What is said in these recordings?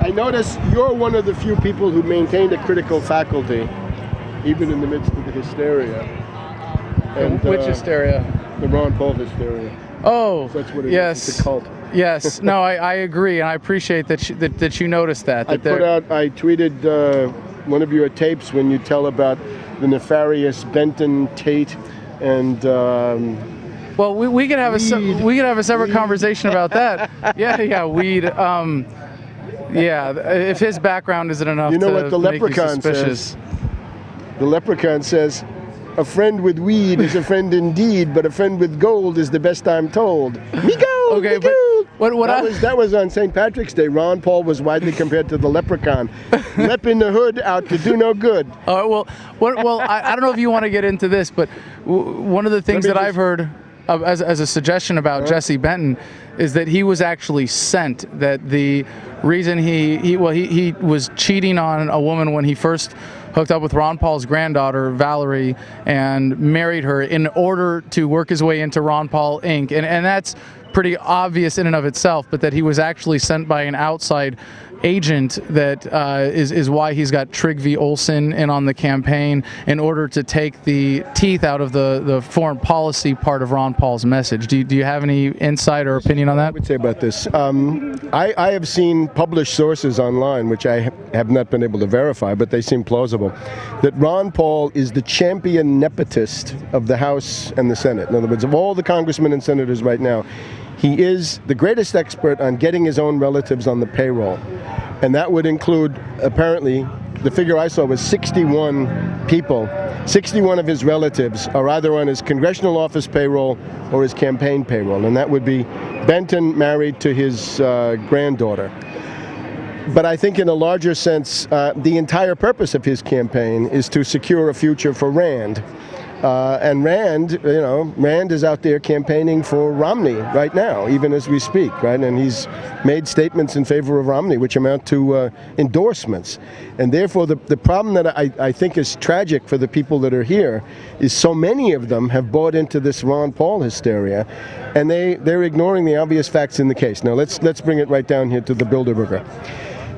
I notice you're one of the few people who maintained a critical faculty, even in the midst of the hysteria. And, which hysteria? The Ron Paul hysteria. Oh, so that's what it yes. is. It's a cult. Yes. No, I agree, and I appreciate that you noticed that. I tweeted one of your tapes when you tell about the nefarious Benton Tate and. Well, we could have a separate conversation about that. Yeah, weed. Yeah, if his background isn't enough, you know to what the make leprechaun you suspicious. says? The leprechaun says, "A friend with weed is a friend indeed, but a friend with gold is the best I'm told." Me gold, okay, me gold. That was on St. Patrick's Day. Ron Paul was widely compared to the leprechaun. Lep in the hood, out to do no good. Well, I don't know if you want to get into this, but one of the things that I've heard as a suggestion about Jesse Benton is that he was actually sent. That the reason he was cheating on a woman when he first hooked up with Ron Paul's granddaughter, Valerie, and married her in order to work his way into Ron Paul Inc. And that's pretty obvious in and of itself, but that he was actually sent by an outside agent that is why he's got Trygve V. Olsen in on the campaign in order to take the teeth out of the foreign policy part of Ron Paul's message. Do you have any insight or opinion on that? I would say about this. I have seen published sources online, which I have not been able to verify, but they seem plausible, that Ron Paul is the champion nepotist of the House and the Senate. In other words, of all the congressmen and senators right now, he is the greatest expert on getting his own relatives on the payroll. And that would include, apparently, the figure I saw was 61 people. 61 of his relatives are either on his congressional office payroll or his campaign payroll. And that would be Benton married to his granddaughter. But I think in a larger sense, the entire purpose of his campaign is to secure a future for Rand. And Rand, Rand is out there campaigning for Romney right now, even as we speak, right? And he's made statements in favor of Romney, which amount to endorsements. And therefore, the problem that I think is tragic for the people that are here is so many of them have bought into this Ron Paul hysteria, and they're ignoring the obvious facts in the case. Now, let's bring it right down here to the Bilderberger.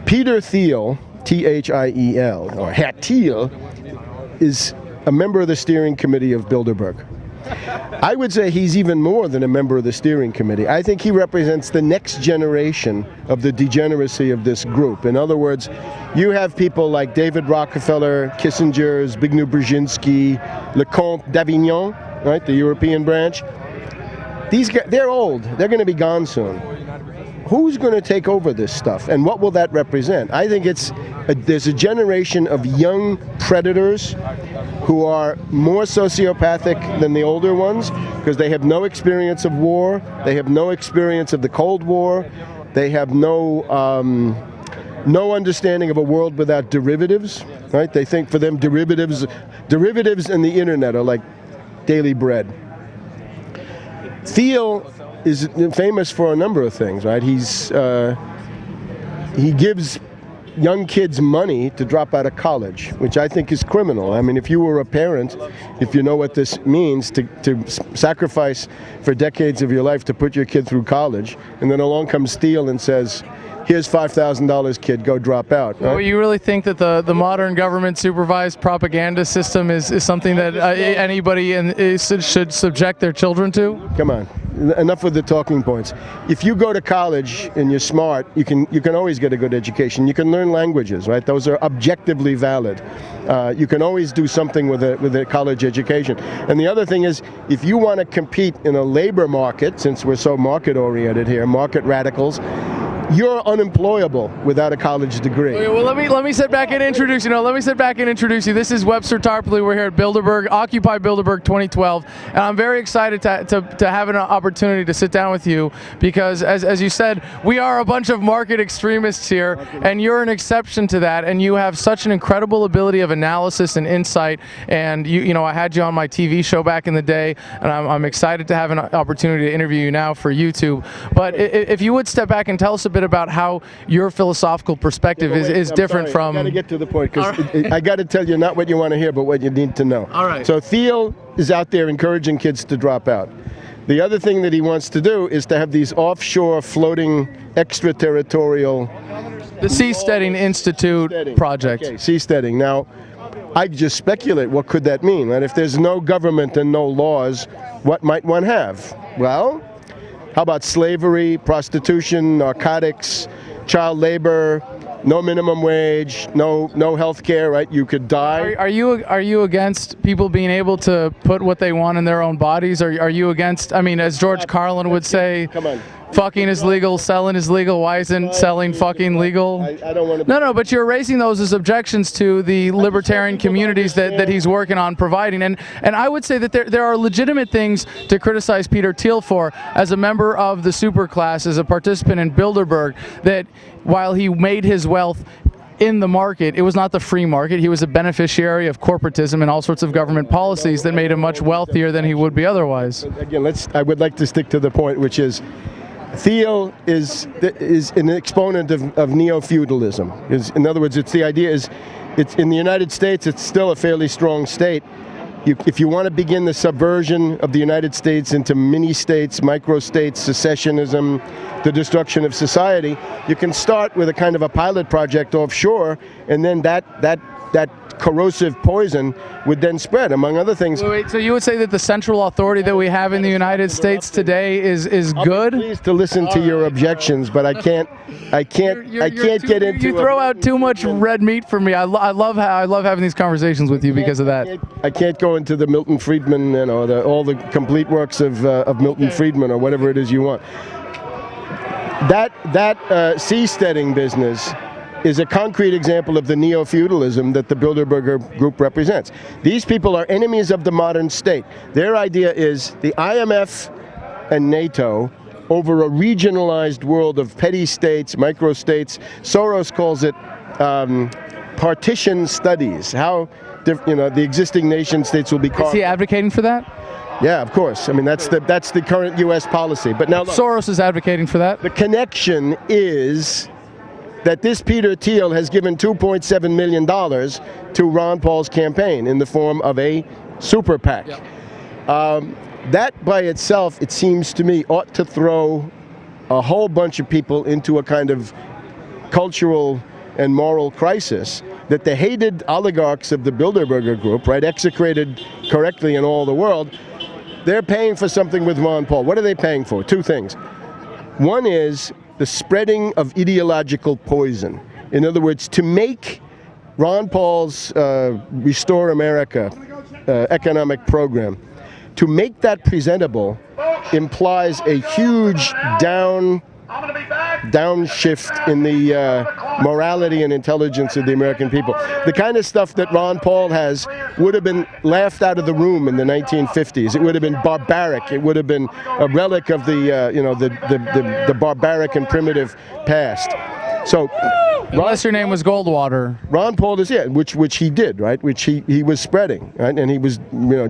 Peter Thiel, Thiel, or Herr Thiel, is a member of the steering committee of Bilderberg. I would say he's even more than a member of the steering committee. I think he represents the next generation of the degeneracy of this group. In other words, you have people like David Rockefeller, Kissinger, Zbigniew Brzezinski, Lecomte d'Avignon, right, the European branch. These guys, they're old. They're going to be gone soon. Who's going to take over this stuff, and what will that represent? I think there's a generation of young predators who are more sociopathic than the older ones because they have no experience of war, they have no experience of the Cold War, they have no understanding of a world without derivatives, right? They think for them derivatives and the internet are like daily bread. Thiel is famous for a number of things, right? He gives young kids money to drop out of college, which I think is criminal. I mean, if you were a parent, if you know what this means, to sacrifice for decades of your life to put your kid through college, and then along comes Thiel and says, here's $5,000, kid, go drop out. Right? Well, you really think that the modern government-supervised propaganda system is something that anybody should subject their children to? Come on. Enough with the talking points. If you go to college and you're smart, you can always get a good education. You can learn languages, right? Those are objectively valid. You can always do something with a college education. And the other thing is, if you want to compete in a labor market, since we're so market-oriented here, market radicals, you're unemployable without a college degree. Okay, well, let me sit back and introduce you. This is Webster Tarpley. We're here at Bilderberg, Occupy Bilderberg 2012, and I'm very excited to have an opportunity to sit down with you because, as you said, we are a bunch of market extremists here, and you're an exception to that. And you have such an incredible ability of analysis and insight. And I had you on my TV show back in the day, and I'm excited to have an opportunity to interview you now for YouTube. But if you would step back and tell us a bit about how your philosophical perspective is different from... I got to get to the point, because I got to tell you not what you want to hear, but what you need to know. All right. So Thiel is out there encouraging kids to drop out. The other thing that he wants to do is to have these offshore floating extraterritorial The Seasteading Institute project. Okay, seasteading. Now, I just speculate, what could that mean? Right? If there's no government and no laws, what might one have? Well, how about slavery, prostitution, narcotics, child labor, no minimum wage, no health care, right? You could die. Are you against people being able to put what they want in their own bodies? Are you against, I mean, as George Carlin would say, come on. Fucking is legal, selling is legal. Why isn't selling fucking legal? I don't want to. No, but you're raising those as objections to the libertarian communities that he's working on providing. And I would say that there are legitimate things to criticize Peter Thiel for as a member of the superclass, as a participant in Bilderberg, that while he made his wealth in the market, it was not the free market. He was a beneficiary of corporatism and all sorts of government policies that made him much wealthier than he would be otherwise. Again, I would like to stick to the point, which is Thiel is an exponent of neo-feudalism. In other words, it's in the United States, it's still a fairly strong state. If you want to begin the subversion of the United States into mini-states, micro-states, secessionism, the destruction of society, you can start with a kind of a pilot project offshore, and then that corrosive poison would then spread, among other things. Wait, so you would say that the central authority that we have in the United States today is good? I'm pleased to listen to your objections, but I can't get into. You throw out too much red meat for me. I love having these conversations with you because of that. I can't go into the Milton Friedman, all the complete works of Milton Friedman or whatever it is you want. That seasteading business is a concrete example of the neo-feudalism that the Bilderberg group represents. These people are enemies of the modern state. Their idea is the IMF and NATO over a regionalized world of petty states, micro-states. Soros calls it partition studies, how the existing nation states will be carved. Is he advocating for that? Yeah, of course. I mean, that's the current U.S. policy. But now look, Soros is advocating for that? The connection is that this Peter Thiel has given $2.7 million to Ron Paul's campaign in the form of a super PAC. Yep. That by itself, it seems to me, ought to throw a whole bunch of people into a kind of cultural and moral crisis that the hated oligarchs of the Bilderberger group, right, execrated correctly in all the world, they're paying for something with Ron Paul. What are they paying for? Two things. One is the spreading of ideological poison. In other words, to make Ron Paul's Restore America economic program, to make that presentable implies a huge downshift in the morality and intelligence of the American people. The kind of stuff that Ron Paul has would have been laughed out of the room in the 1950s. It would have been barbaric. It would have been a relic of the barbaric and primitive past. So, unless your name was Goldwater. Ron Paul is, which he did, right? Which he was spreading, right? And he was,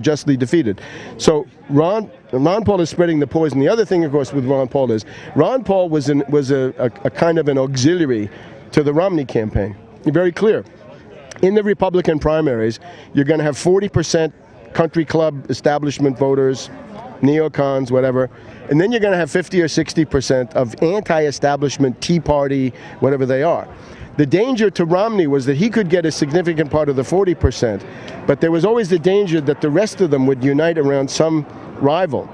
justly defeated. So Ron Paul is spreading the poison. The other thing, of course, with Ron Paul is Ron Paul was a kind of an auxiliary to the Romney campaign. Very clear. In the Republican primaries, you're going to have 40% country club establishment voters, neocons, whatever. And then you're going to have 50 or 60% of anti-establishment Tea Party, whatever they are. The danger to Romney was that he could get a significant part of the 40%, but there was always the danger that the rest of them would unite around some rival.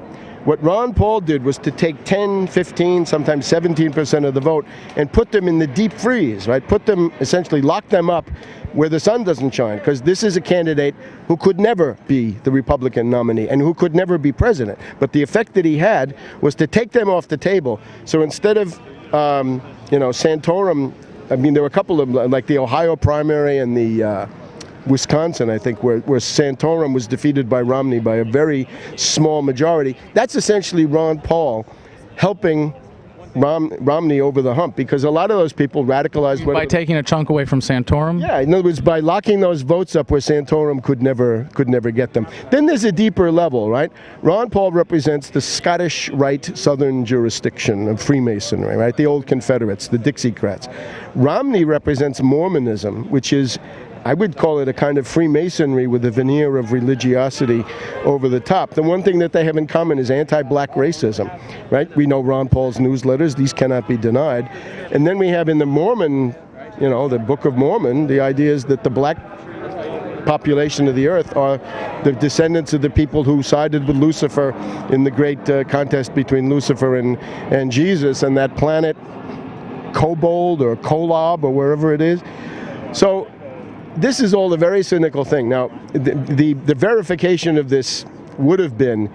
What Ron Paul did was to take 10, 15, sometimes 17% of the vote and put them in the deep freeze, right? Put them, essentially lock them up where the sun doesn't shine, because this is a candidate who could never be the Republican nominee and who could never be president. But the effect that he had was to take them off the table. So instead of, Santorum, I mean, there were a couple of, like the Ohio primary and the Wisconsin, I think, where Santorum was defeated by Romney by a very small majority. That's essentially Ron Paul helping Romney over the hump, because a lot of those people radicalized. By taking a chunk away from Santorum? Yeah, in other words, by locking those votes up where Santorum could never get them. Then there's a deeper level, right? Ron Paul represents the Scottish Rite Southern jurisdiction of Freemasonry, right? The old Confederates, the Dixiecrats. Romney represents Mormonism, which is, I would call it a kind of Freemasonry with a veneer of religiosity over the top. The one thing that they have in common is anti-black racism, right? We know Ron Paul's newsletters. These cannot be denied. And then we have in the Mormon the Book of Mormon, the idea is that the black population of the earth are the descendants of the people who sided with Lucifer in the great contest between Lucifer and Jesus, and that planet Kobold or Kolob or wherever it is. So this is all a very cynical thing. Now, the verification of this would have been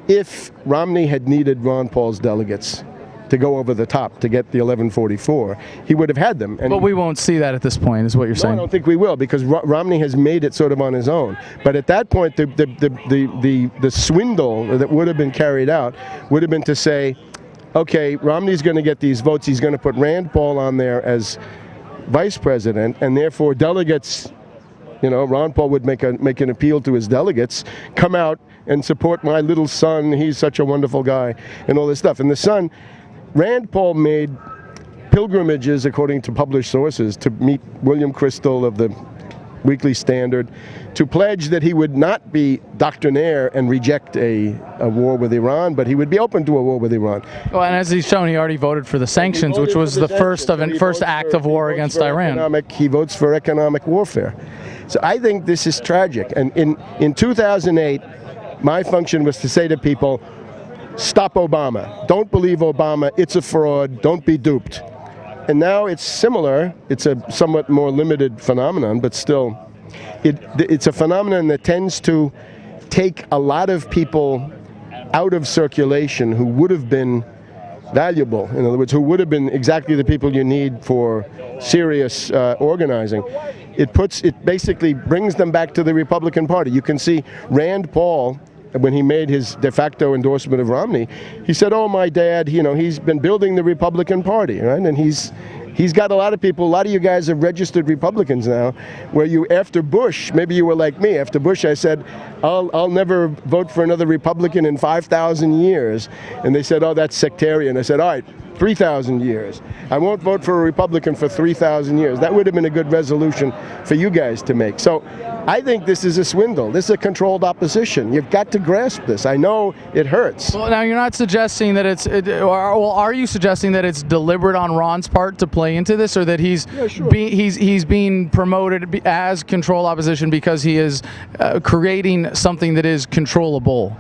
if Romney had needed Ron Paul's delegates to go over the top to get the 1144, he would have had them. And but we won't see that at this point, is what you're saying. I don't think we will, because Romney has made it sort of on his own. But at that point, the swindle that would have been carried out would have been to say, okay, Romney's going to get these votes. He's going to put Rand Paul on there as vice president, and therefore delegates, Ron Paul would make an appeal to his delegates, come out and support my little son. He's such a wonderful guy, and all this stuff. And the son, Rand Paul made pilgrimages, according to published sources, to meet William Crystal of the Weekly Standard, to pledge that he would not be doctrinaire and reject a war with Iran, but he would be open to a war with Iran. Well, and as he's shown, he already voted for the sanctions, which was the first act of war against Iran. He votes for economic warfare. So I think this is tragic. And in 2008, my function was to say to people, stop Obama. Don't believe Obama. It's a fraud. Don't be duped. And now it's similar. It's a somewhat more limited phenomenon, but still, it's a phenomenon that tends to take a lot of people out of circulation who would have been valuable. In other words, who would have been exactly the people you need for serious organizing. It basically brings them back to the Republican Party. You can see Rand Paul, when he made his de facto endorsement of Romney, he said, oh, my dad, he's been building the Republican Party, right? And he's got a lot of people, a lot of you guys are registered Republicans now, where after Bush, maybe you were like me, after Bush I said, I'll never vote for another Republican in 5,000 years. And they said, oh, that's sectarian. I said, all right, 3,000 years. I won't vote for a Republican for 3,000 years. That would have been a good resolution for you guys to make. So I think this is a swindle. This is a controlled opposition. You've got to grasp this. I know it hurts. Well, now you're not suggesting that are you suggesting that it's deliberate on Ron's part to play into this, or that he's being promoted as controlled opposition because he is creating something that is controllable?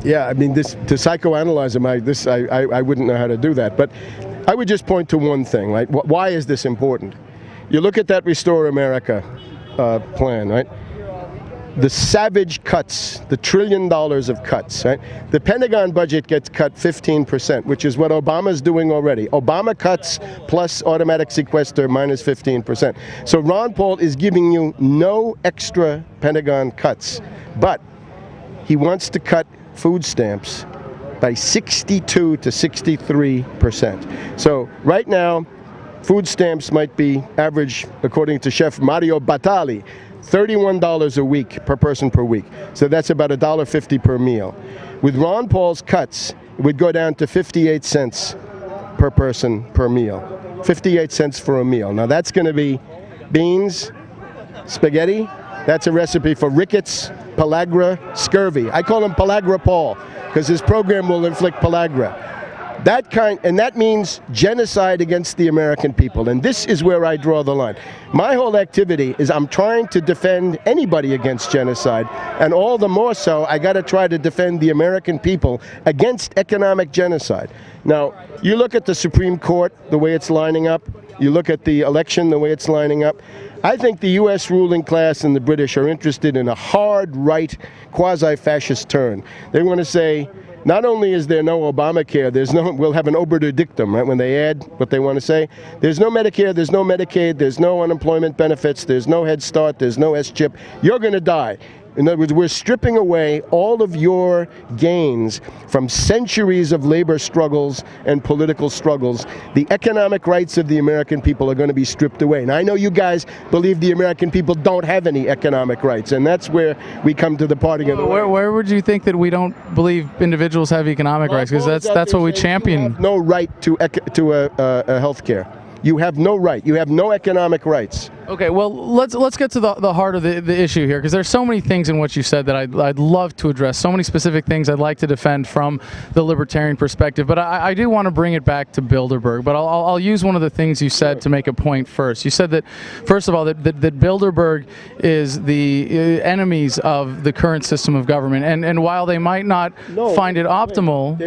Yeah, I mean, to psychoanalyze him, I wouldn't know how to do that. But I would just point to one thing, right? Why is this important? You look at that Restore America plan, right? The savage cuts, the $1 trillion of cuts, right? The Pentagon budget gets cut 15%, which is what Obama's doing already. Obama cuts plus automatic sequester minus 15%. So Ron Paul is giving you no extra Pentagon cuts, but he wants to cut food stamps by 62 to 63%. So right now, food stamps might be average, according to Chef Mario Batali, $31 a week per person per week. So that's about $1.50 per meal. With Ron Paul's cuts, it would go down to 58 cents per person per meal. 58 cents for a meal. Now that's going to be beans, spaghetti. That's a recipe for rickets, pellagra, scurvy. I call him Pellagra Paul because his program will inflict pellagra. And that means genocide against the American people. And this is where I draw the line. My whole activity is I'm trying to defend anybody against genocide, and all the more so, I got to try to defend the American people against economic genocide. Now, you look at the Supreme Court, the way it's lining up. You look at the election, the way it's lining up. I think the U.S. ruling class and the British are interested in a hard right, quasi-fascist turn. They want to say, not only is there no Obamacare, we'll have an obiter dictum, right, when they add what they want to say. There's no Medicare, there's no Medicaid, there's no unemployment benefits, there's no Head Start, there's no S-chip. You're going to die. In other words, we're stripping away all of your gains from centuries of labor struggles and political struggles. The economic rights of the American people are going to be stripped away. And I know you guys believe the American people don't have any economic rights, and that's where we come to the parting of the way. Where would you think that we don't believe individuals have economic rights? Because that's what we champion. No right to health care. you have no right. You have no economic rights. Okay, well, let's get to the heart of the issue here, because there's so many things in what you said that I'd love to address, so many specific things I'd like to defend from the libertarian perspective, but I do want to bring it back to Bilderberg, but I'll use one of the things you said to make a point first. You said that, first of all, that Bilderberg is the enemies of the current system of government, and while they might not find it optimal...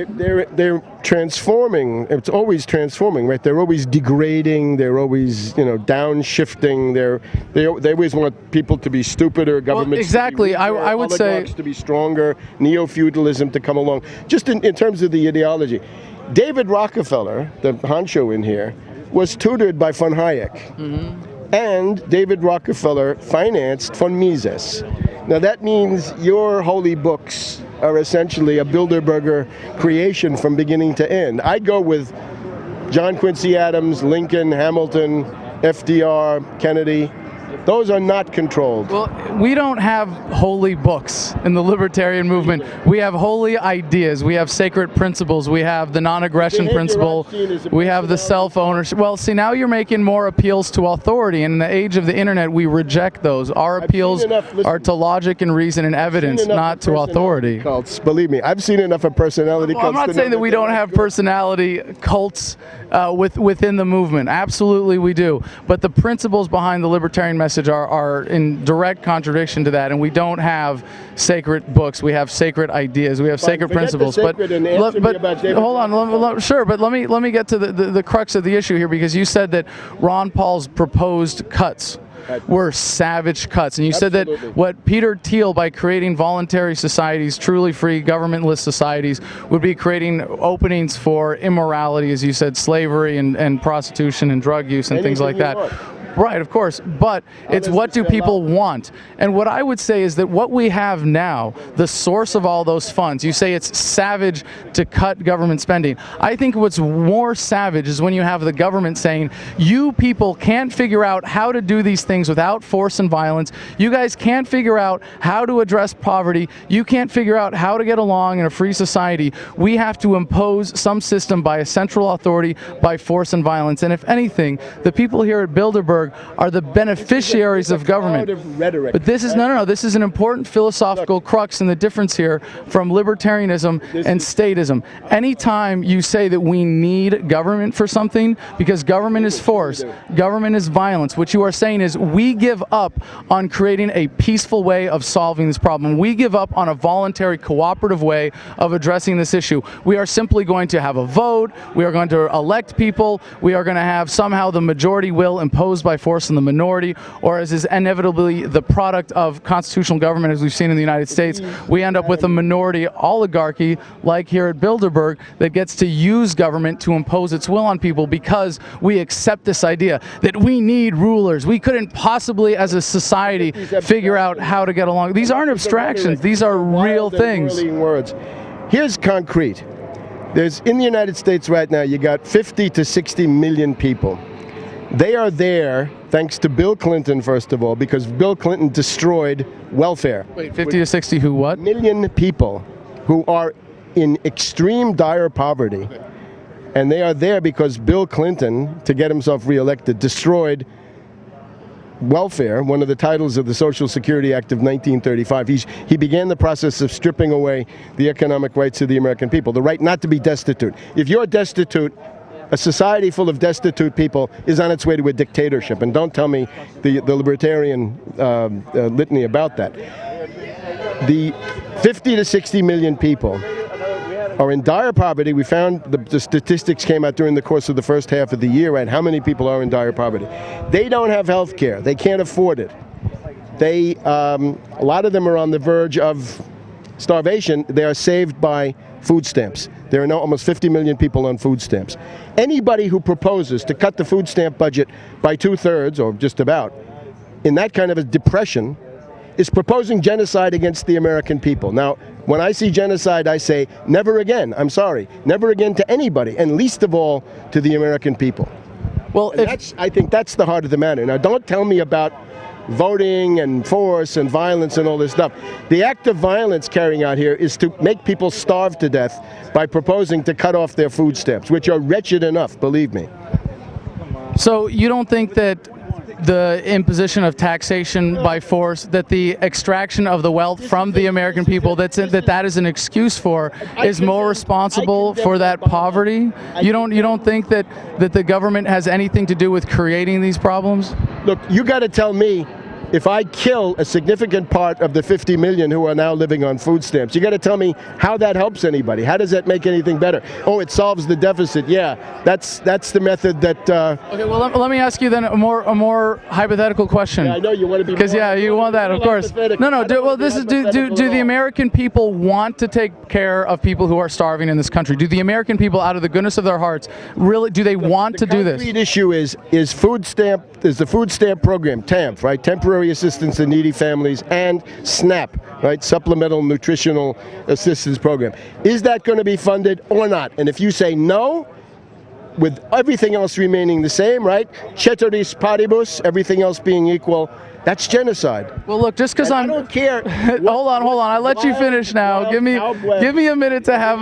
They're transforming. It's always transforming, right? They're always degrading. They're always, downshifting. They always want people to be stupider, governments exactly. to be weaker, I would say oligarchs to be stronger, neo-feudalism to come along. Just in terms of the ideology, David Rockefeller, the honcho in here, was tutored by von Hayek. Mm-hmm. And David Rockefeller financed von Mises. Now that means your holy books are essentially a Bilderberger creation from beginning to end. I'd go with John Quincy Adams, Lincoln, Hamilton, FDR, Kennedy. Those are not controlled. Well, we don't have holy books in the libertarian movement. We have holy ideas. We have sacred principles. We have the non-aggression principle. We have the self-ownership. Well, see, now you're making more appeals to authority. And in the age of the internet, we reject those. Our appeals are to logic and reason and evidence, not to authority. Cults. Believe me, I've seen enough of personality cults. I'm not saying that we don't have personality cults within the movement. Absolutely we do. But the principles behind the libertarian message are in direct contradiction to that, and we don't have sacred books. We have sacred ideas. We have sacred principles. But hold on, sure. But let me get to the crux of the issue here, because you said that Ron Paul's proposed cuts were savage cuts, and you said that what Peter Thiel, by creating voluntary societies, truly free, governmentless societies, would be creating openings for immorality, as you said, slavery and prostitution and drug use and things like that. Right, of course, but it's what do people want? And what I would say is that what we have now, the source of all those funds, you say it's savage to cut government spending. I think what's more savage is when you have the government saying, you people can't figure out how to do these things without force and violence. You guys can't figure out how to address poverty. You can't figure out how to get along in a free society. We have to impose some system by a central authority, by force and violence. And if anything, the people here at Bilderberg are the beneficiaries of government. But this is no. This is an important philosophical crux in the difference here from libertarianism and statism. Anytime you say that we need government for something, because government is force, government is violence, what you are saying is we give up on creating a peaceful way of solving this problem. We give up on a voluntary, cooperative way of addressing this issue. We are simply going to have a vote. We are going to elect people. We are going to have somehow the majority will imposed by force on the minority, or as is inevitably the product of constitutional government, as we've seen in the United States, we end up with a minority oligarchy, like here at Bilderberg, that gets to use government to impose its will on people because we accept this idea that we need rulers. We couldn't possibly, as a society, figure out how to get along. These aren't abstractions. These are real things. Here's concrete. In the United States right now, you got 50 to 60 million people. They are there thanks to Bill Clinton, first of all, because Bill Clinton destroyed welfare. Wait, 50 to 60 who what? Million people who are in extreme dire poverty. And they are there because Bill Clinton, to get himself reelected, destroyed welfare, one of the titles of the Social Security Act of 1935. He began the process of stripping away the economic rights of the American people, the right not to be destitute. If you're destitute, a society full of destitute people is on its way to a dictatorship. And don't tell me the libertarian litany about that. The 50 to 60 million people are in dire poverty. We found the statistics came out during the course of the first half of the year, right? How many people are in dire poverty? They don't have health care. They can't afford it. A lot of them are on the verge of starvation. They are saved by food stamps. There are now almost 50 million people on food stamps. Anybody who proposes to cut the food stamp budget by 2/3, or just about, in that kind of a depression, is proposing genocide against the American people. Now, when I see genocide, I say, never again. I'm sorry. Never again to anybody, and least of all to the American people. Well, I think that's the heart of the matter. Now, don't tell me about voting and force and violence and all this stuff. The act of violence carrying out here is to make people starve to death by proposing to cut off their food stamps, which are wretched enough, believe me. So you don't think that the imposition of taxation by force, that the extraction of the wealth from the American people, that is an excuse for, is more responsible for that poverty? You don't think that the government has anything to do with creating these problems? Look, you got to tell me, if I kill a significant part of the 50 million who are now living on food stamps, you got to tell me how that helps anybody. How does that make anything better? Oh, it solves the deficit. Yeah, that's the method that. Okay, well, let me ask you then a more hypothetical question. Yeah, I know you want to be. Because yeah, you want that, of course. No. Do the American people want to take care of people who are starving in this country? Do the American people, out of the goodness of their hearts, really do they want to do this? The concrete issue is the food stamp program, TAMF, right? Temporary Assistance to Needy Families, and SNAP, right? Supplemental Nutritional Assistance Program. Is that going to be funded or not? And if you say no, with everything else remaining the same, right? Ceteris paribus, everything else being equal, that's genocide. Well, look, just because I don't care. hold on. I let you finish now. Give me a minute to have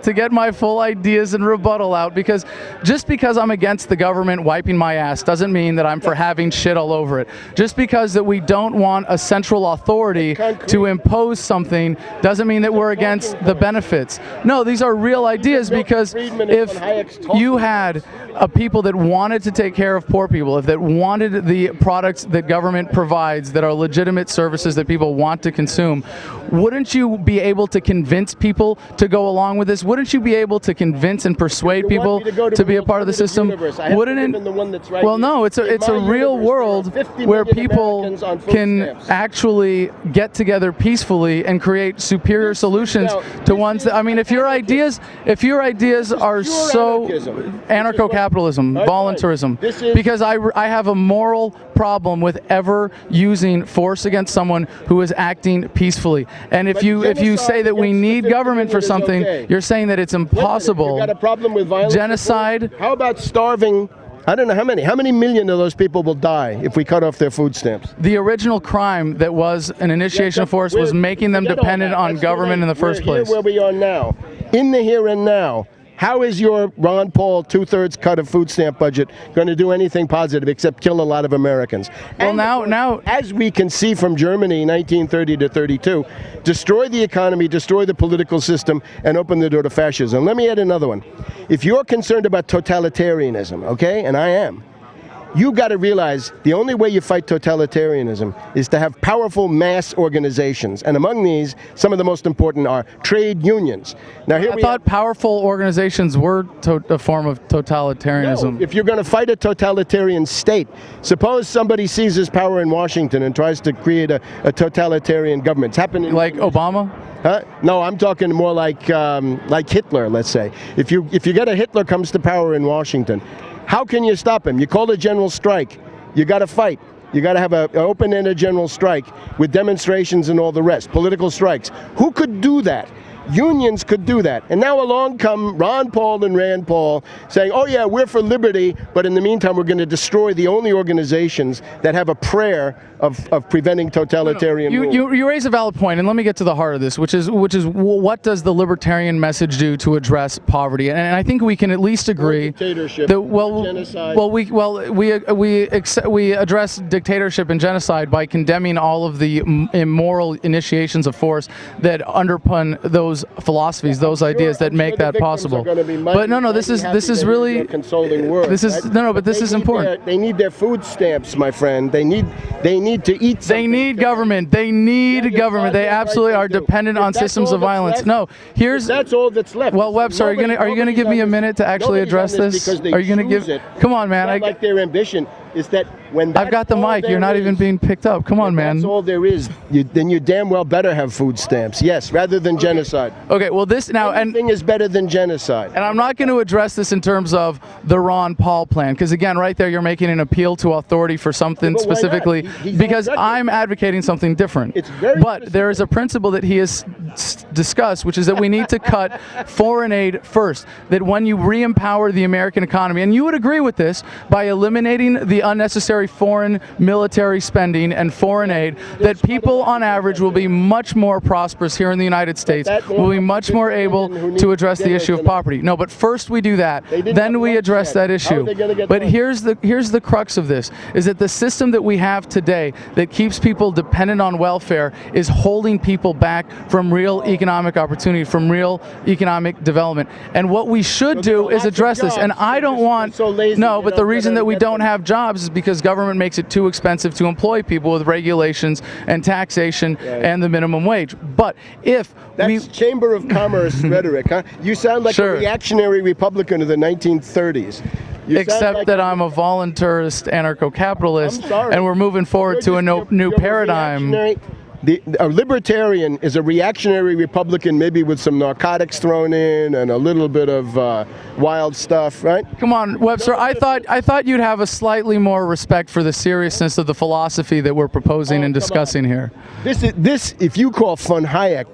to get my full ideas and rebuttal out. Because just because I'm against the government wiping my ass doesn't mean that I'm for having shit all over it. Just because that we don't want a central authority to impose something doesn't mean that we're against the benefits. No, these are real ideas. Because if you had a people that wanted to take care of poor people, if that wanted the products that government provides that are legitimate services that people want to consume, wouldn't you be able to convince people to go along with this? Wouldn't you be able to convince and persuade people to be a part of the system? Wouldn't it? Well, no, it's a real world where people can actually get together peacefully and create superior solutions to ones that, I mean, if your ideas are so anarcho-capitalism, voluntarism, because I have a moral problem with ever using force against someone who is acting peacefully. And if you say that we need government for something, you're saying that it's impossible. You got a problem with violence? Genocide? How about starving? I don't know how many million of those people will die if we cut off their food stamps? The original crime that was an initiation of force was making them dependent on government in the first place. Where we are now, in the here and now. How is your Ron Paul 2/3 cut of food stamp budget going to do anything positive except kill a lot of Americans? Well, and now, as we can see from Germany, 1930 to 32, destroy the economy, destroy the political system, and open the door to fascism. Let me add another one. If you're concerned about totalitarianism, okay, and I am, you got to realize the only way you fight totalitarianism is to have powerful mass organizations. And among these, some of the most important are trade unions. Now, I thought powerful organizations were a form of totalitarianism. No, if you're going to fight a totalitarian state, suppose somebody seizes power in Washington and tries to create a totalitarian government. It's happening. Like Obama? Huh? No, I'm talking more like Hitler, let's say. If you get a Hitler comes to power in Washington, how can you stop him? You call a general strike. You got to fight. You got to have an open-ended general strike with demonstrations and all the rest, political strikes. Who could do that? Unions could do that. And now along come Ron Paul and Rand Paul saying, oh yeah, we're for liberty, but in the meantime we're going to destroy the only organizations that have a prayer of preventing totalitarian rule. You raise a valid point, and let me get to the heart of this, which is what does the libertarian message do to address poverty? And I think we can at least agree that genocide. we address dictatorship and genocide by condemning all of the immoral initiations of force that underpin those philosophies, those ideas that make that possible. But no, this is really consoling word. This is but this is important. They need their food stamps, my friend. They need to eat something. They need government. They need government. They absolutely are dependent on systems of violence. No, that's all that's left. Well, Webster, are you going to give me a minute to actually address this? Are you going to give? Come on, man. I like their ambition is that when I've got the mic, you're not even being picked up. Come on, man. That's all there is. Then you damn well better have food stamps. Yes, rather than genocide. Okay, well this now anything is better than genocide. And I'm not going to address this in terms of the Ron Paul plan, because again, right there, you're making an appeal to authority for something specifically, because I'm advocating something different. But there is a principle that he has discussed, which is that we need to cut foreign aid first. That when you re-empower the American economy, and you would agree with this, by eliminating the the unnecessary foreign military spending and foreign aid, that people on average will be much more prosperous here in the United States, will be much more able to address the issue of poverty. No, but first we do that, then we address that issue. But here's the crux of this, is that the system that we have today that keeps people dependent on welfare is holding people back from real economic opportunity, from real economic development. And what we should do is address this. And I don't want, no, but the reason that we don't have jobs is because government makes it too expensive to employ people with regulations and taxation and the minimum wage. But if That's Chamber of Commerce rhetoric, huh? You sound like a reactionary Republican of the 1930s. Except that I'm a voluntarist anarcho-capitalist, and we're moving forward to a new paradigm. A libertarian is a reactionary Republican, maybe with some narcotics thrown in and a little bit of wild stuff, right? Come on, Webster. I thought you'd have a slightly more respect for the seriousness of the philosophy that we're proposing and discussing here. This, if you call von Hayek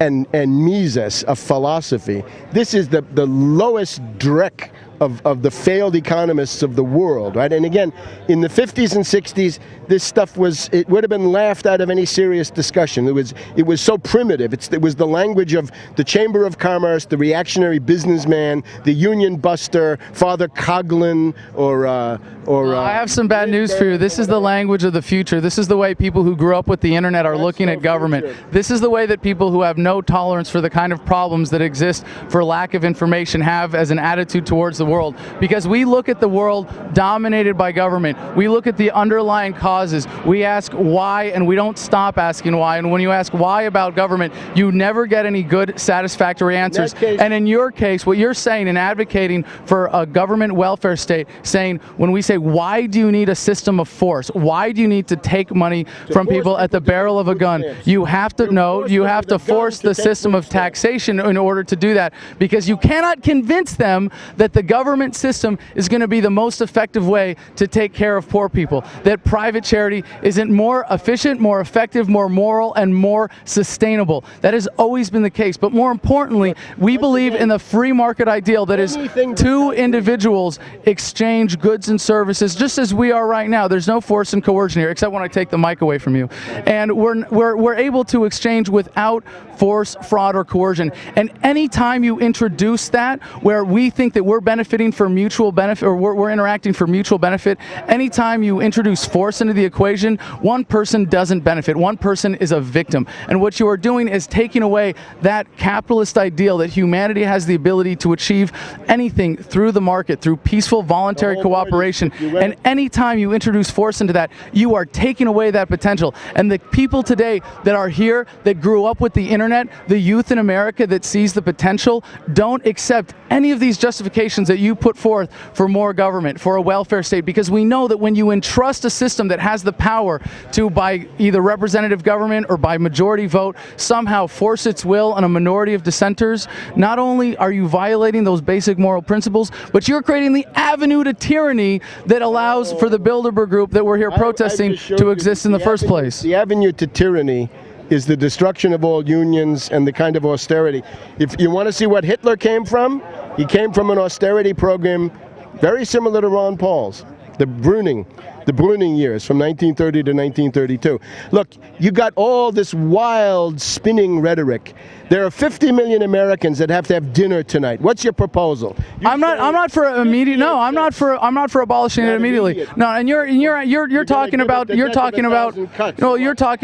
and Mises a philosophy, this is the lowest dreck of the failed economists of the world, right? And again, in the 50s and 60s, this stuff it would have been laughed out of any serious discussion. It was so primitive. It was the language of the Chamber of Commerce, the reactionary businessman, the union buster, Father Coughlin, or I have some bad news for you. This is the language of the future. This is the way people who grew up with the internet are looking at government. This is the way that people who have no tolerance for the kind of problems that exist for lack of information have as an attitude towards the world. Because we look at the world dominated by government. We look at the underlying causes. We ask why, and we don't stop asking why. And when you ask why about government, you never get any good, satisfactory answers. And in your case, what you're saying and advocating for a government welfare state, saying, when we say, why do you need a system of force? Why do you need to take money from people at the barrel of a gun? You have to force the system of taxation in order to do that, because you cannot convince them that the government system is going to be the most effective way to take care of poor people, that private charity isn't more efficient, more effective, more moral, and more sustainable. That has always been the case. But more importantly, we believe in the free market ideal that is two individuals exchange goods and services just as we are right now. There's no force and coercion here, except when I take the mic away from you. And we're able to exchange without force, fraud, or coercion. And any time you introduce that, where we think that we're benefiting for mutual benefit, or we're interacting for mutual benefit, anytime you introduce force into the equation, one person doesn't benefit. One person is a victim. And what you are doing is taking away that capitalist ideal that humanity has the ability to achieve anything through the market, through peaceful, voluntary cooperation. And anytime you introduce force into that, you are taking away that potential. And the people today that are here, that grew up with the internet, the youth in America that sees the potential, don't accept any of these justifications that you put forth for more government, for a welfare state, because we know that when you entrust a system that has the power to, by either representative government or by majority vote, somehow force its will on a minority of dissenters, not only are you violating those basic moral principles, but you're creating the avenue to tyranny that allows for the Bilderberg group that we're here protesting to exist in the first place. The avenue to tyranny is the destruction of all unions and the kind of austerity. If you want to see what Hitler came from, he came from an austerity program very similar to Ron Paul's, the Bruning years from 1930 to 1932. Look, you got all this wild spinning rhetoric. There are 50 million Americans that have to have dinner tonight. What's your proposal? I'm not for immediate. No, I'm not for abolishing it immediately. No, and you're talking about you're talking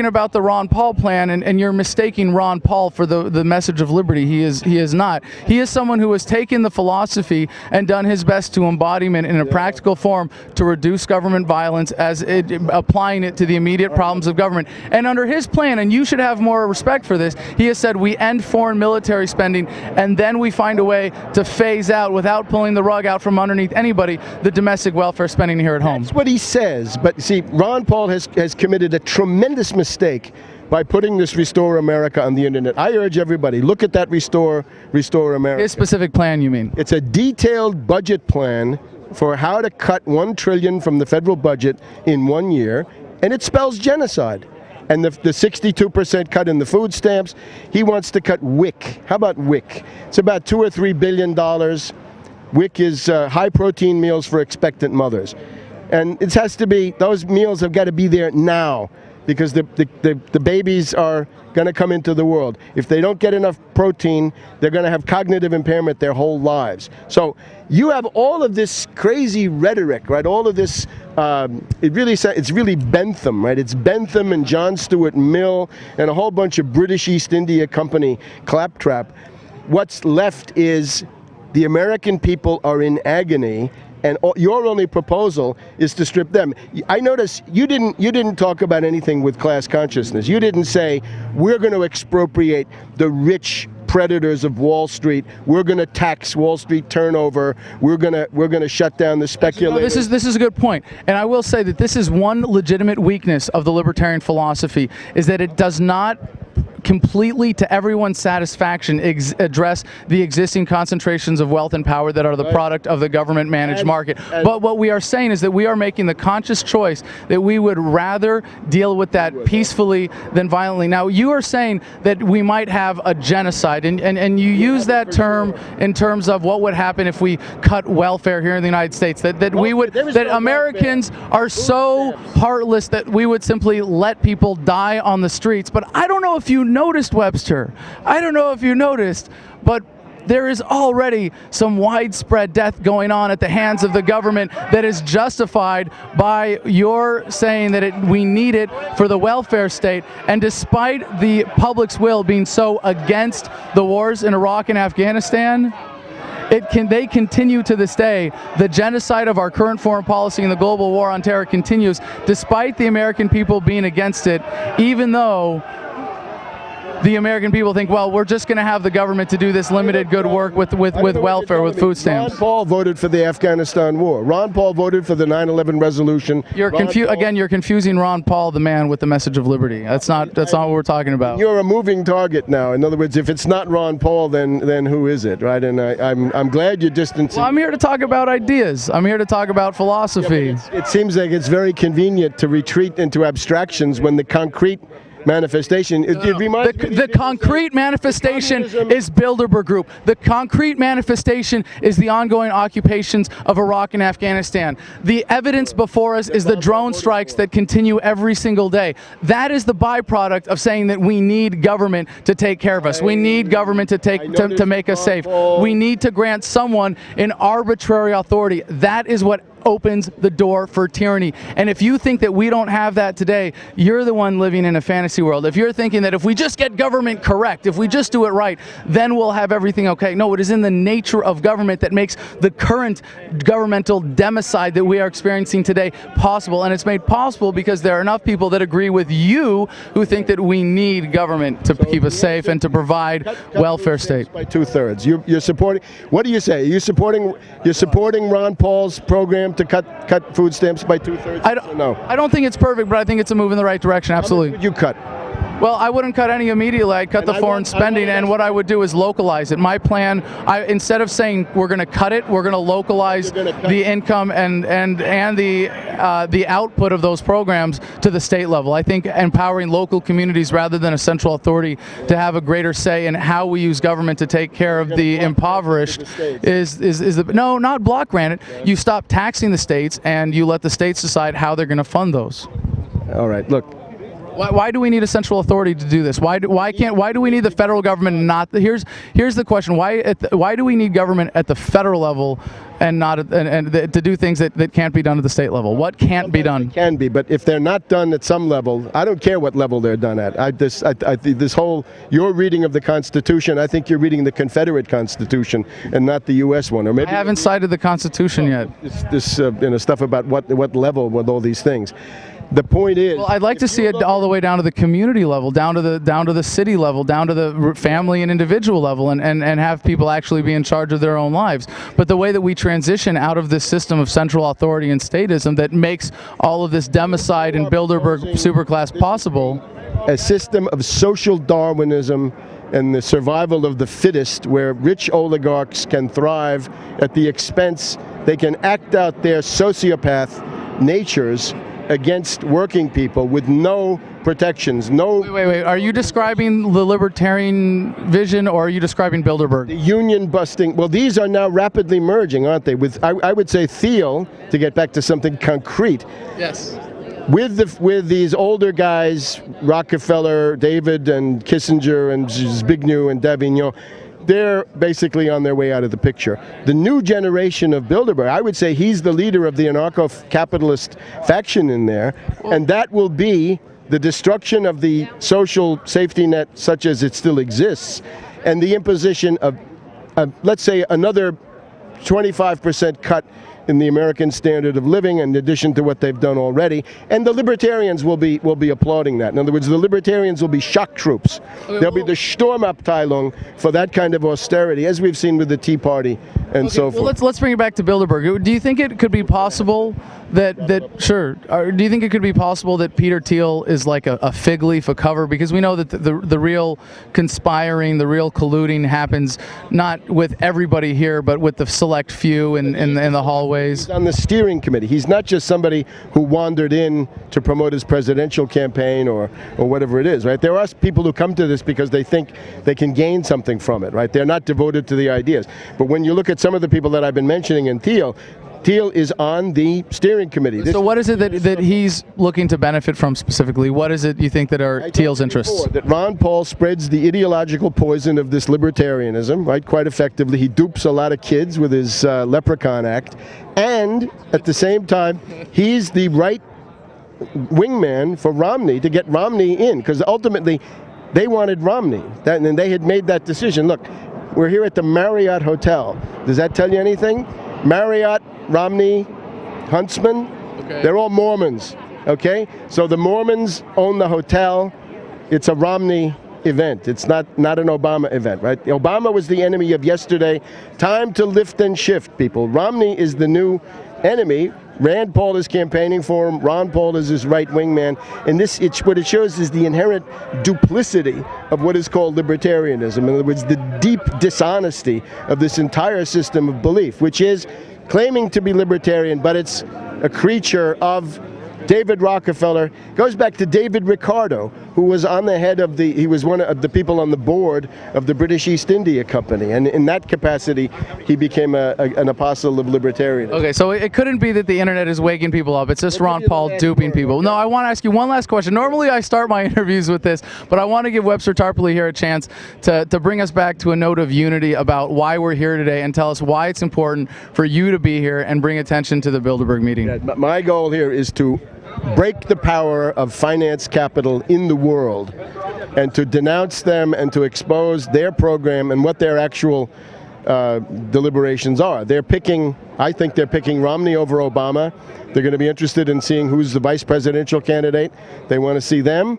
about the Ron Paul plan, and you're mistaking Ron Paul for the message of liberty. He is not. He is someone who has taken the philosophy and done his best to embodiment in a practical form to reduce government violence, applying it to the immediate problems of government. And under his plan, and you should have more respect for this, he has said we end foreign military spending, and then we find a way to phase out, without pulling the rug out from underneath anybody, the domestic welfare spending here at home. That's what he says, but see, Ron Paul has committed a tremendous mistake by putting this Restore America on the internet. I urge everybody, look at that Restore America. His specific plan, you mean? It's a detailed budget plan for how to cut $1 trillion from the federal budget in 1 year, and it spells genocide. And the 62% cut in the food stamps, he wants to cut WIC. How about WIC? It's about $2 or $3 billion. WIC is high protein meals for expectant mothers. And it has to be, those meals have got to be there now, because the babies are going to come into the world. If they don't get enough protein, they're going to have cognitive impairment their whole lives. So you have all of this crazy rhetoric, right? All of this, it's really Bentham, right? It's Bentham and John Stuart Mill and a whole bunch of British East India Company claptrap. What's left is the American people are in agony, and your only proposal is to strip them. I notice you didn't talk about anything with class consciousness. You didn't say, we're going to expropriate the rich predators of Wall Street. We're going to tax Wall Street turnover. We're going to shut down the speculators. This is a good point. And I will say that this is one legitimate weakness of the libertarian philosophy, is that it does not completely, to everyone's satisfaction, address the existing concentrations of wealth and power that are the product of the government-managed market. But what we are saying is that we are making the conscious choice that we would rather deal with that peacefully than violently. Now, you are saying that we might have a genocide, and you use that term in terms of what would happen if we cut welfare here in the United States, that Americans are so heartless that we would simply let people die on the streets. But I don't know if you noticed, Webster. I don't know if you noticed, but there is already some widespread death going on at the hands of the government that is justified by your saying that we need it for the welfare state. And despite the public's will being so against the wars in Iraq and Afghanistan, they continue to this day. The genocide of our current foreign policy and the global war on terror continues, despite the American people being against it, even though the American people think, well, we're just going to have the government to do this limited good work with welfare, with food stamps. Ron Paul voted for the Afghanistan war. Ron Paul voted for the 9/11 resolution. You're confusing Ron Paul, the man with the message of liberty. That's not what we're talking about. You're a moving target now. In other words, if it's not Ron Paul, then who is it, right? And I'm glad you're distancing. Well, I'm here to talk about ideas. I'm here to talk about philosophy. Yeah, it seems like it's very convenient to retreat into abstractions when the concrete manifestation. It reminds me the concrete manifestation is Bilderberg Group. The concrete manifestation is the ongoing occupations of Iraq and Afghanistan. The evidence before us is the drone strikes that continue every single day. That is the byproduct of saying that we need government to take care of us. We need government to make us safe. We need to grant someone an arbitrary authority. That is what opens the door for tyranny. And if you think that we don't have that today, you're the one living in a fantasy world. If you're thinking that if we just get government correct, if we just do it right, then we'll have everything okay. No, it is in the nature of government that makes the current governmental democide that we are experiencing today possible. And it's made possible because there are enough people that agree with you who think that we need government to keep us safe and to provide welfare state. By 2/3. You're supporting, what do you say? You're supporting Ron Paul's program to cut food stamps by 2/3? No. I don't think it's perfect, but I think it's a move in the right direction. Absolutely. How much would you cut? Well, I wouldn't cut any immediately. I'd cut the foreign spending, and what I would do is localize it. My plan, instead of saying we're going to cut it, we're going to localize the income and the output of those programs to the state level. I think empowering local communities rather than a central authority to have a greater say in how we use government to take care of the impoverished no, not block grant it. You stop taxing the states and you let the states decide how they're going to fund those. All right, look. Why do we need a central authority to do this? Why do we need the federal government not? Here's the question. Why do we need government at the federal level and not to do things that can't be done at the state level? What can't be done? It can be, but if they're not done at some level, I don't care what level they're done at. Your reading of the Constitution, I think you're reading the Confederate Constitution and not the U.S. one. Or maybe I haven't cited the Constitution yet. This stuff about what level with all these things. The point is, well, I'd like to see it all the way down to the community level, down to the city level, down to the family and individual level, and have people actually be in charge of their own lives. But the way that we transition out of this system of central authority and statism that makes all of this democide and Bilderberg superclass possible, a system of social Darwinism and the survival of the fittest, where rich oligarchs can thrive at the expense, they can act out their sociopath natures against working people with no protections, no... Wait. Are you describing the libertarian vision, or are you describing Bilderberg? The union busting. Well, these are now rapidly merging, aren't they? With, I would say, Thiel, to get back to something concrete. Yes. With these older guys, Rockefeller, David and Kissinger and Zbigniew and Davignon, they're basically on their way out of the picture. The new generation of Bilderberg, I would say he's the leader of the anarcho-capitalist faction in there, and that will be the destruction of the social safety net such as it still exists, and the imposition of, let's say, another 25% cut in the American standard of living, in addition to what they've done already. And the libertarians will be applauding that. In other words, the libertarians will be shock troops. They'll be the Sturmabteilung for that kind of austerity, as we've seen with the Tea Party and so forth. Well, let's bring it back to Bilderberg. Do you think it could be possible that do you think it could be possible that Peter Thiel is like a fig leaf, a cover? Because we know that the real conspiring, the real colluding happens not with everybody here, but with the select few in the hallways. He's on the steering committee. He's not just somebody who wandered in to promote his presidential campaign or whatever it is, right? There are people who come to this because they think they can gain something from it, right? They're not devoted to the ideas. But when you look at some of the people that I've been mentioning in Thiel is on the steering committee. So what is it that he's looking to benefit from specifically? What is it you think that are Thiel's interests? That Ron Paul spreads the ideological poison of this libertarianism, right, quite effectively. He dupes a lot of kids with his Leprechaun Act. And at the same time, he's the right wingman for Romney to get Romney in, because ultimately they wanted Romney. And they had made that decision. Look, we're here at the Marriott Hotel. Does that tell you anything? Marriott, Romney, Huntsman, they're all Mormons, okay? So the Mormons own the hotel. It's a Romney event. It's not an Obama event, right? Obama was the enemy of yesterday. Time to lift and shift, people. Romney is the new enemy. Rand Paul is campaigning for him. Ron Paul is his right-wing man. And what it shows is the inherent duplicity of what is called libertarianism. In other words, the deep dishonesty of this entire system of belief, which is claiming to be libertarian, but it's a creature of David Rockefeller. Goes back to David Ricardo, who was on the head of he was one of the people on the board of the British East India Company, and in that capacity, he became an apostle of libertarianism. Okay, so it couldn't be that the internet is waking people up. It's just Ron Paul duping people. No, I want to ask you one last question. Normally, I start my interviews with this, but I want to give Webster Tarpley here a chance to bring us back to a note of unity about why we're here today, and tell us why it's important for you to be here and bring attention to the Bilderberg meeting. Yeah, my goal here is to break the power of finance capital in the world, and to denounce them and to expose their program and what their actual deliberations are. I think they're picking Romney over Obama. They're going to be interested in seeing who's the vice presidential candidate. They want to see them.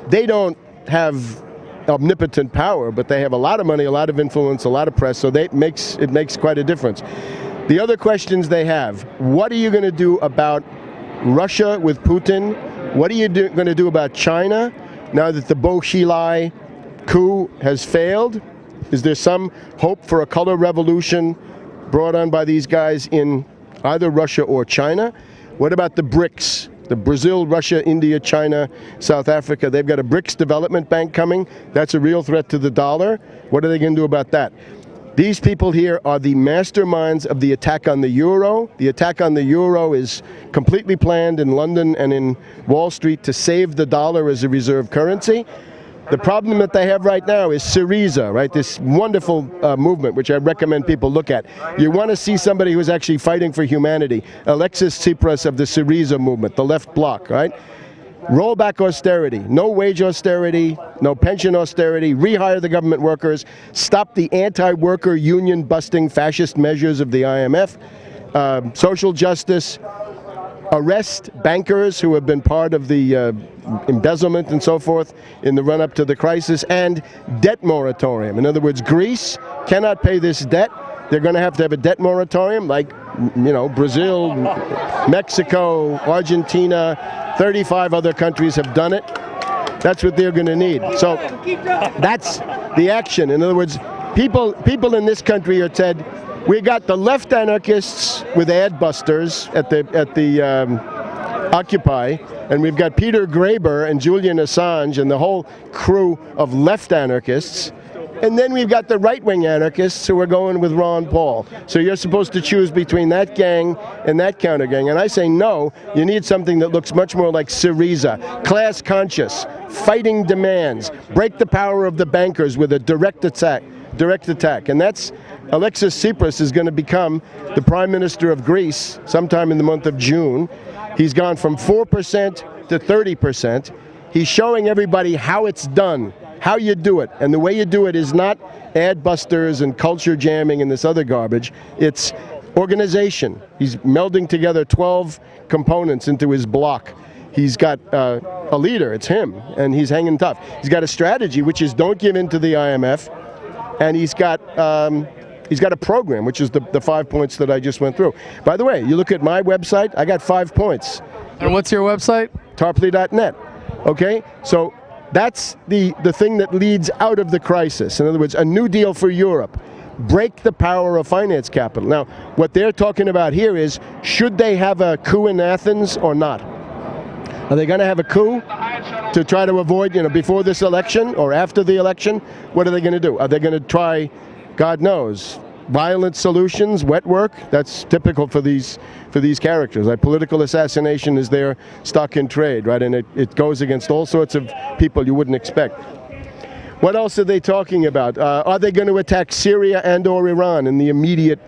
They don't have omnipotent power, but they have a lot of money, a lot of influence, a lot of press, so it makes quite a difference. The other questions they have: what are you going to do about Russia with Putin? What are you going to do about China now that the Bo Xilai coup has failed? Is there some hope for a color revolution brought on by these guys in either Russia or China? What about the BRICS? The Brazil, Russia, India, China, South Africa. They've got a BRICS development bank coming. That's a real threat to the dollar. What are they going to do about that? These people here are the masterminds of the attack on the euro. The attack on the euro is completely planned in London and in Wall Street to save the dollar as a reserve currency. The problem that they have right now is Syriza, right? This wonderful movement, which I recommend people look at. You want to see somebody who's actually fighting for humanity. Alexis Tsipras of the Syriza movement, the left bloc, right? Roll back austerity, no wage austerity, no pension austerity, rehire the government workers, stop the anti-worker union busting fascist measures of the IMF, social justice, arrest bankers who have been part of the embezzlement and so forth in the run-up to the crisis, and debt moratorium. In other words, Greece cannot pay this debt. They're going to have a debt moratorium like, Brazil, Mexico, Argentina, 35 other countries have done it. That's what they're going to need. So that's the action. In other words, people in this country are said, we got the left anarchists with ad busters at the Occupy, and we've got Peter Graeber and Julian Assange and the whole crew of left anarchists. And then we've got the right-wing anarchists who are going with Ron Paul. So you're supposed to choose between that gang and that counter-gang. And I say no, you need something that looks much more like Syriza, class-conscious, fighting demands, break the power of the bankers with a direct attack. And that's Alexis Tsipras is going to become the Prime Minister of Greece sometime in the month of June. He's gone from 4% to 30%. He's showing everybody how it's done, how you do it. And the way you do it is not ad busters and culture jamming and this other garbage. It's organization. He's melding together 12 components into his block. He's got a leader, it's him, and he's hanging tough. He's got a strategy, which is don't give in to the IMF, and he's got a program, which is the 5 points that I just went through. By the way, you look at my website, I got 5 points. And what's your website? Tarpley.net. Okay, so that's the thing that leads out of the crisis. In other words, a New Deal for Europe. Break the power of finance capital. Now, what they're talking about here is, should they have a coup in Athens or not? Are they going to have a coup to try to avoid, before this election or after the election? What are they going to do? Are they going to try, God knows, violent solutions, wet work? That's typical for these characters. Like political assassination is their stock in trade, right? And it goes against all sorts of people you wouldn't expect. What else are they talking about? Are they going to attack Syria and or Iran in the immediate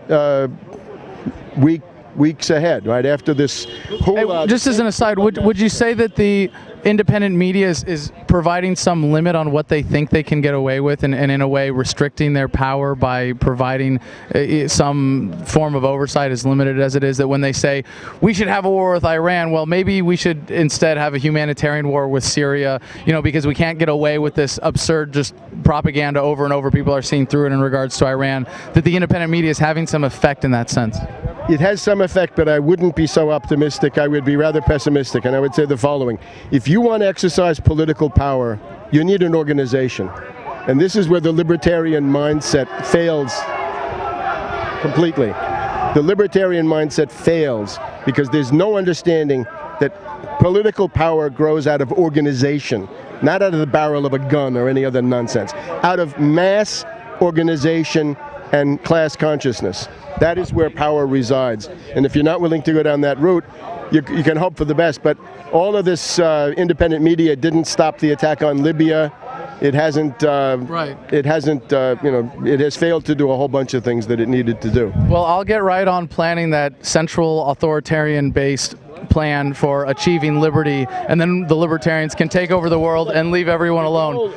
weeks ahead, right after this whole... Just as an aside, would you say that the independent media is providing some limit on what they think they can get away with, and in a way restricting their power by providing some form of oversight, as limited as it is, that when they say we should have a war with Iran, well, maybe we should instead have a humanitarian war with Syria, because we can't get away with this absurd just propaganda over and over. People are seeing through it in regards to Iran, that the independent media is having some effect in that sense. It has some effect, but I wouldn't be so optimistic. I would be rather pessimistic, and I would say the following. If you want to exercise political power, you need an organization. And this is where the libertarian mindset fails completely. The libertarian mindset fails because there's no understanding that political power grows out of organization, not out of the barrel of a gun or any other nonsense, out of mass organization and class consciousness. That is where power resides. And if you're not willing to go down that route, you can hope for the best. But all of this independent media didn't stop the attack on Libya. It hasn't. It hasn't. It has failed to do a whole bunch of things that it needed to do. Well, I'll get right on planning that central authoritarian-based plan for achieving liberty, and then the libertarians can take over the world and leave everyone alone.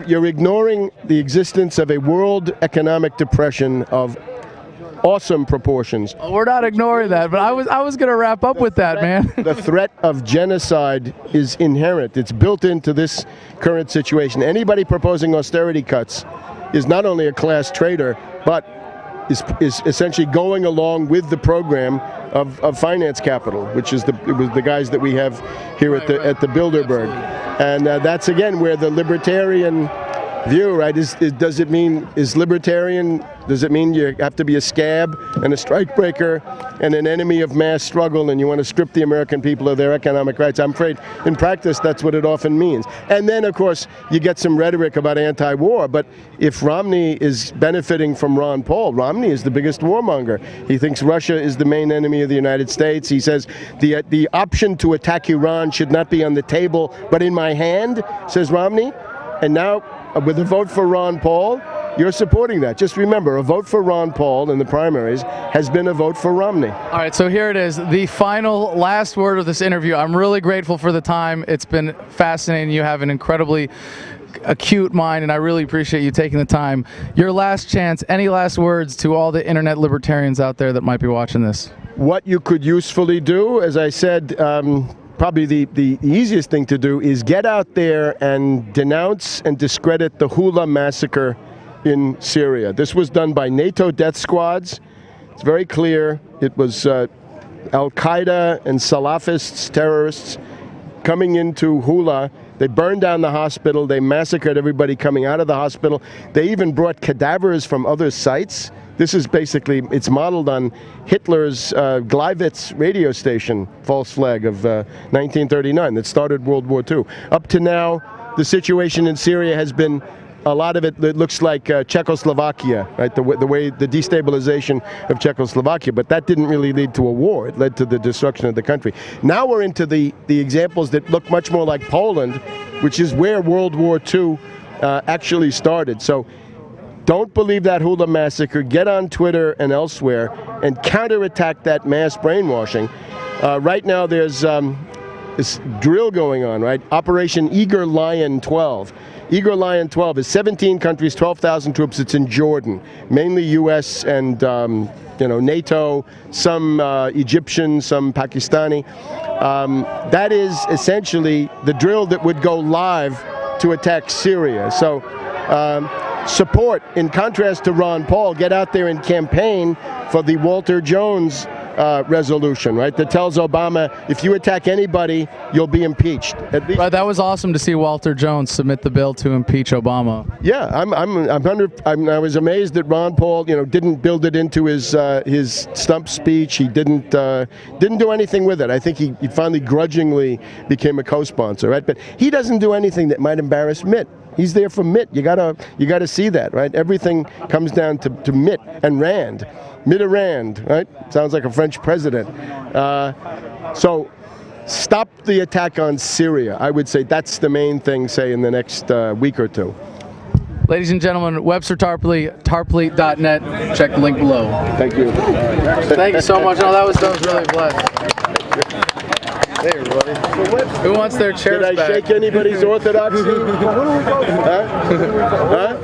You're ignoring the existence of a world economic depression of awesome proportions. We're not ignoring that, but I was going to wrap up with that, man. The threat of genocide is inherent. It's built into this current situation. Anybody proposing austerity cuts is not only a class traitor, but is essentially going along with the program of finance capital, which is the guys that we have here at the Bilderberg. And that's again where the libertarian view, right, does it mean you have to be a scab and a strikebreaker and an enemy of mass struggle, and you want to strip the American people of their economic rights? I'm afraid in practice that's what it often means. And then of course you get some rhetoric about anti-war, but if Romney is benefiting from Ron Paul, Romney is the biggest warmonger. He thinks Russia is the main enemy of the United States. He says the option to attack Iran should not be on the table but in my hand, says Romney. And now with a vote for Ron Paul, you're supporting that. Just remember, a vote for Ron Paul in the primaries has been a vote for Romney. All right, so here it is, the final last word of this interview. I'm really grateful for the time. It's been fascinating. You have an incredibly acute mind, and I really appreciate you taking the time. Your last chance, any last words to all the internet libertarians out there that might be watching this? What you could usefully do, as I said, probably the easiest thing to do is get out there and denounce and discredit the Hula massacre in Syria. This was done by NATO death squads. It's very clear. It was Al-Qaeda and Salafists, terrorists, coming into Hula. They burned down the hospital. They massacred everybody coming out of the hospital. They even brought cadavers from other sites. This is basically, it's modeled on Hitler's Gleiwitz radio station, false flag of 1939 that started World War II. Up to now, the situation in Syria has been, a lot of it looks like Czechoslovakia, right? The way the destabilization of Czechoslovakia, but that didn't really lead to a war. It led to the destruction of the country. Now we're into the examples that look much more like Poland, which is where World War II actually started. So don't believe that Hula massacre. Get on Twitter and elsewhere and counterattack that mass brainwashing. Right now there's this drill going on, right? Operation Eager Lion 12. Eager Lion 12 is 17 countries, 12,000 troops. It's in Jordan, mainly U.S. and NATO, some Egyptian, some Pakistani. That is essentially the drill that would go live to attack Syria. So support, in contrast to Ron Paul, get out there and campaign for the Walter Jones resolution, right, that tells Obama, if you attack anybody, you'll be impeached. At least. Right, that was awesome to see Walter Jones submit the bill to impeach Obama. Yeah, I was amazed that Ron Paul, didn't build it into his stump speech. He didn't do anything with it. I think he finally grudgingly became a co-sponsor, right? But he doesn't do anything that might embarrass Mitt. He's there for Mitt. You gotta see that, right? Everything comes down to Mitt and Rand. Mitterrand, right? Sounds like a French president. So stop the attack on Syria. I would say that's the main thing, say, in the next week or two. Ladies and gentlemen, Webster Tarpley, tarpley.net. Check the link below. Thank you. Thank you so much. No, that was really blessed. Hey, everybody. Who wants their chairs back? Did I shake anybody's orthodoxy? Huh?